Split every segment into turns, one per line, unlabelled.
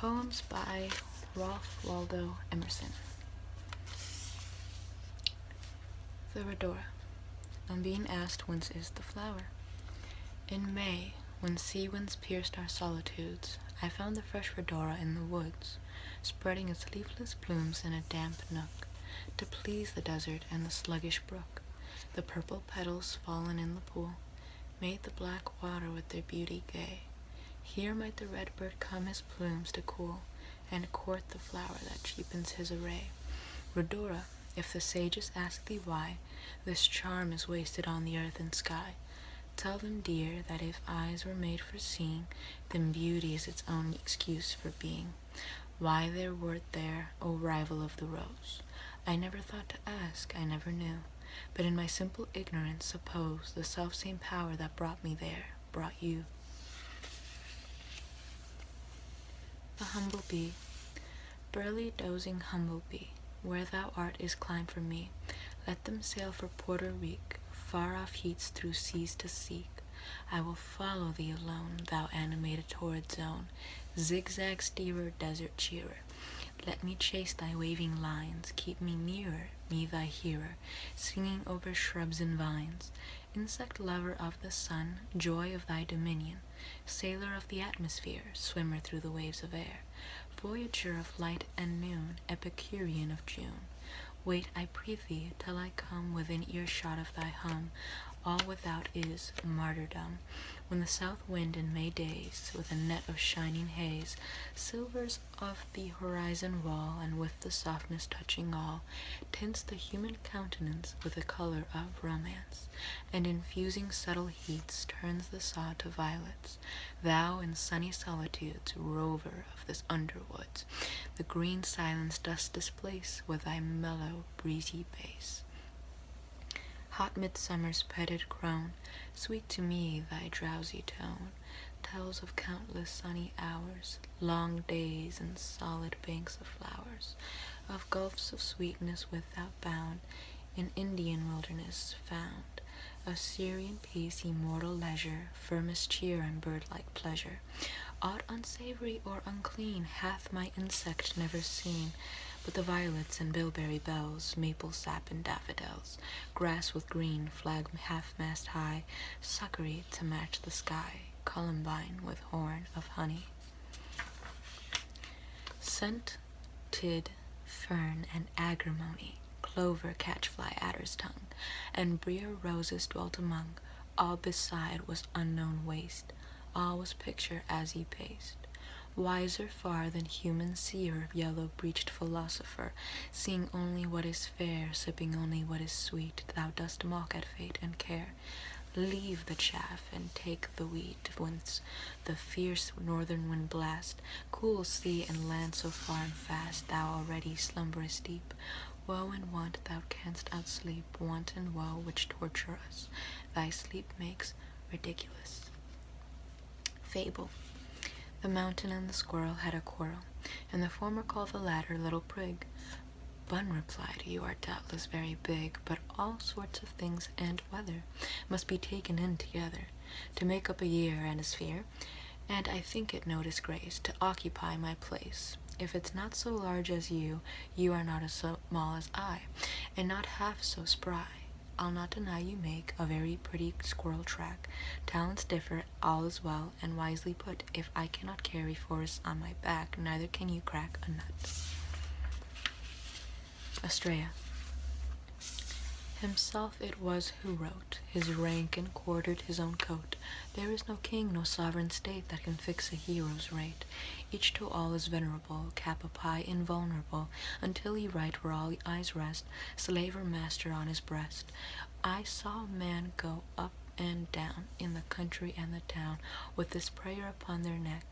Poems by Ralph Waldo Emerson. The Rhodora. On being asked whence is the flower. In May, when sea winds pierced our solitudes, I found the fresh rhodora in the woods, spreading its leafless plumes in a damp nook, to please the desert and the sluggish brook. The purple petals fallen in the pool made the black water with their beauty gay. Here might the red bird come his plumes to cool, and court the flower that cheapens his array. Rhodora, if the sages ask thee why this charm is wasted on the earth and sky, tell them, dear, that if eyes were made for seeing, then beauty is its own excuse for being. Why there wert there, O rival of the rose? I never thought to ask, I never knew, but in my simple ignorance suppose the selfsame power that brought me there brought you. The humble bee. Burly dozing humble bee, where thou art is climb for me. Let them sail for Puerto Rico, far off heats through seas to seek. I will follow thee alone, thou animated torrid zone, zigzag steerer, desert cheerer. Let me chase thy waving lines, keep me nearer, me thy hearer, singing over shrubs and vines. Insect lover of the sun, joy of thy dominion, sailor of the atmosphere, swimmer through the waves of air, voyager of light and noon, Epicurean of June. Wait, I prithee, till I come within earshot of thy hum. All without is martyrdom. When the south wind in May days, with a net of shining haze, silvers of the horizon wall, and with the softness touching all, tints the human countenance with the color of romance, and infusing subtle heats turns the sod to violets. Thou in sunny solitudes, rover of this underwoods, the green silence dost displace with thy mellow, breezy bass. Hot midsummer's petted crone, sweet to me thy drowsy tone, tells of countless sunny hours, long days and solid banks of flowers, of gulfs of sweetness without bound, in Indian wilderness found, of Syrian peace, immortal leisure, firmest cheer and bird-like pleasure. Aught unsavory or unclean hath my insect never seen, but the violets and bilberry bells, maple sap and daffodils, grass with green, flag half-mast high, succory to match the sky, columbine with horn of honey. Scented fern and agrimony, clover catchfly adder's tongue, and brier roses dwelt among. All beside was unknown waste, all was picture as he paced. Wiser far than human seer, yellow-breeched philosopher, seeing only what is fair, sipping only what is sweet, thou dost mock at fate and care. Leave the chaff and take the wheat, whence the fierce northern wind blast cools sea and land so far and fast, thou already slumberest deep. Woe and want thou canst outsleep, want and woe which torture us, thy sleep makes ridiculous. Fable. The mountain and the squirrel had a quarrel, and the former called the latter Little Prig. Bun replied, You are doubtless very big, but all sorts of things and weather must be taken in together, to make up a year and a sphere, and I think it no disgrace to occupy my place. If it's not so large as you are not as small as I, and not half so spry. I'll not deny you make a very pretty squirrel track. Talents differ, all is well, and wisely put. If I cannot carry forests on my back, neither can you crack a nut. Astrea. Himself it was who wrote, his rank and quartered his own coat. There is no king, no sovereign state that can fix a hero's rate. Each to all is venerable, cap a pie invulnerable, until he write where all eyes rest, slave or master on his breast. I saw man go up and down, in the country and the town, with this prayer upon their neck,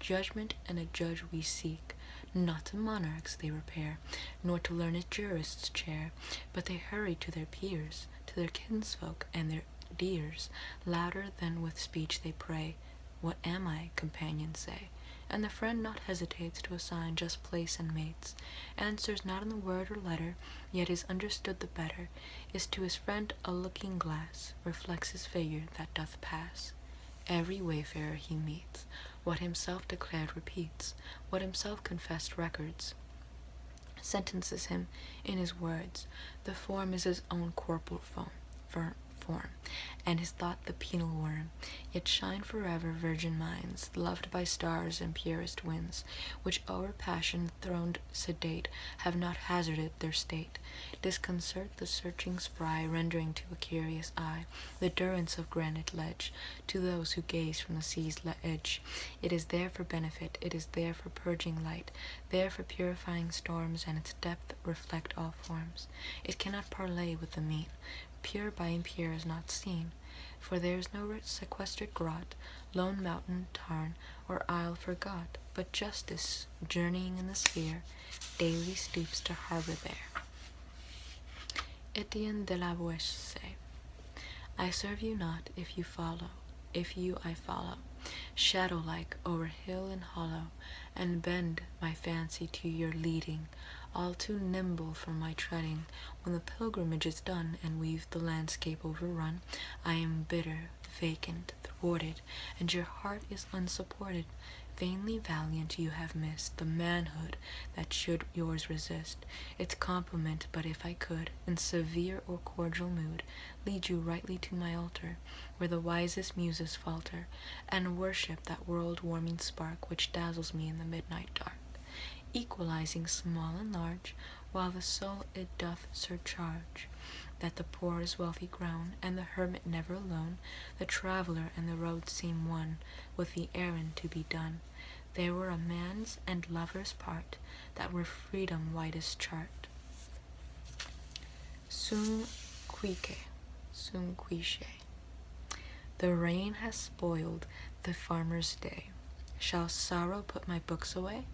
judgment and a judge we seek. Not to monarchs they repair, nor to learned jurists' chair, but they hurry to their peers, to their kinsfolk and their dears. Louder than with speech they pray, What am I? Companions say. And the friend not hesitates to assign just place and mates, answers not in the word or letter, yet is understood the better, is to his friend a looking-glass, reflects his figure that doth pass. Every wayfarer he meets, What himself declared repeats, what himself confessed records, sentences him in his words. The form is his own corporal form, and his thought the penal worm. Yet shine forever virgin minds, loved by stars and purest winds, which o'er passion throned sedate have not hazarded their state. Disconcert the searching spry, rendering to a curious eye the durance of granite ledge, to those who gaze from the sea's edge. It is there for benefit, it is there for purging light, there for purifying storms, and its depth reflect all forms. It cannot parley with the mean, pure by impure is not seen, for there is no sequestered grot, lone mountain, tarn, or isle forgot, but justice, journeying in the sphere, daily stoops to harbor there. Etienne de la Boisse. I serve you not if you follow, if you I follow, shadow-like over hill and hollow, and bend my fancy to your leading, all too nimble for my treading. When the pilgrimage is done, and we've the landscape overrun, I am bitter, vacant, thwarted, and your heart is unsupported. Vainly valiant you have missed the manhood that should yours resist its complement. But if I could, in severe or cordial mood, lead you rightly to my altar, where the wisest muses falter, and worship that world-warming spark which dazzles me in the midnight dark, equalizing small and large, while the soul it doth surcharge, that the poor is wealthy grown, and the hermit never alone, the traveller and the road seem one, with the errand to be done. There were a man's and lover's part, that were freedom whitest chart. Sum quice. The rain has spoiled the farmer's day. Shall sorrow put my books away?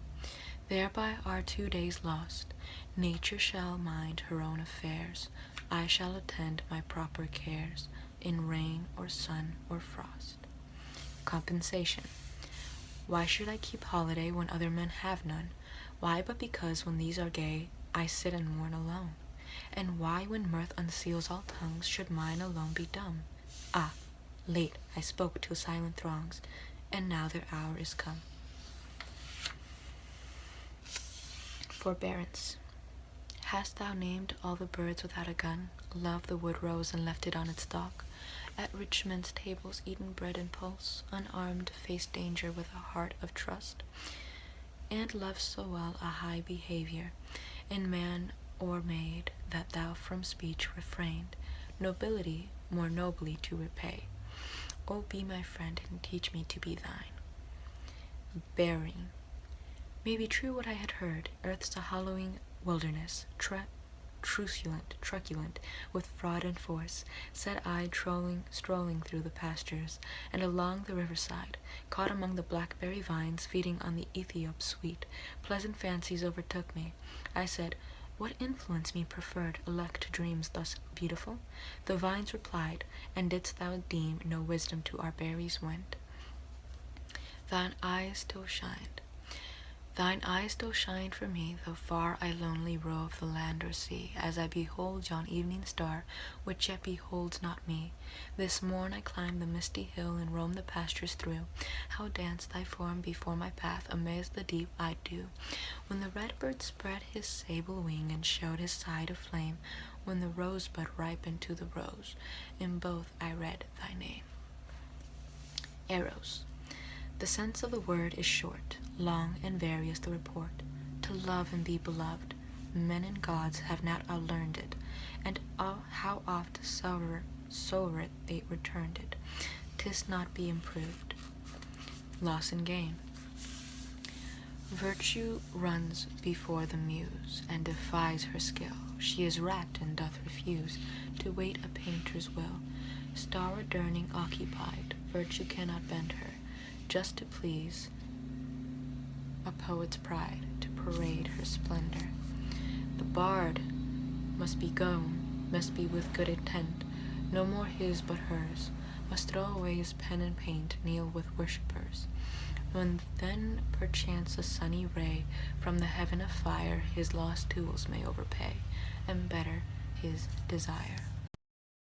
Thereby are 2 days lost. Nature shall mind her own affairs. I shall attend my proper cares, in rain or sun or frost. Compensation. Why should I keep holiday when other men have none? Why but because when these are gay, I sit and mourn alone? And why when mirth unseals all tongues, should mine alone be dumb? Ah, late I spoke to silent throngs, and now their hour is come. Forbearance. Hast thou named all the birds without a gun, loved the wood rose and left it on its stalk, at rich men's tables eaten bread and pulse, unarmed faced danger with a heart of trust, and loved so well a high behavior in man or maid, that thou from speech refrained, nobility more nobly to repay? O be my friend and teach me to be thine. Bearing. May be true what I had heard, earth's a hollowing wilderness, truculent, with fraud and force, said I, strolling through the pastures, and along the riverside, caught among the blackberry vines, feeding on the Ethiop sweet. Pleasant fancies overtook me. I said, what influence me preferred, elect to dreams thus beautiful? The vines replied, and didst thou deem no wisdom to our berries went? Thine eyes still shined for me, though far I lonely rove the land or sea, as I behold yon evening star, which yet beholds not me. This morn I climbed the misty hill, and roamed the pastures through. How danced thy form before my path, amazed the deep eyed dew. When the redbird spread his sable wing, and showed his side of flame, when the rosebud ripened to the rose, in both I read thy name. Eros. The sense of the word is short, long and various the report. To love and be beloved, men and gods have not outlearned it, and how oft soever they returned it, 'tis not be improved. Loss and gain. Virtue runs before the muse, and defies her skill. She is rapt and doth refuse to wait a painter's will. Star adorning occupied, virtue cannot bend her, just to please a poet's pride, to parade her splendor. The bard must be with good intent, no more his but hers, must throw away his pen and paint, kneel with worshippers. When then perchance a sunny ray from the heaven of fire his lost tools may overpay, and better his desire.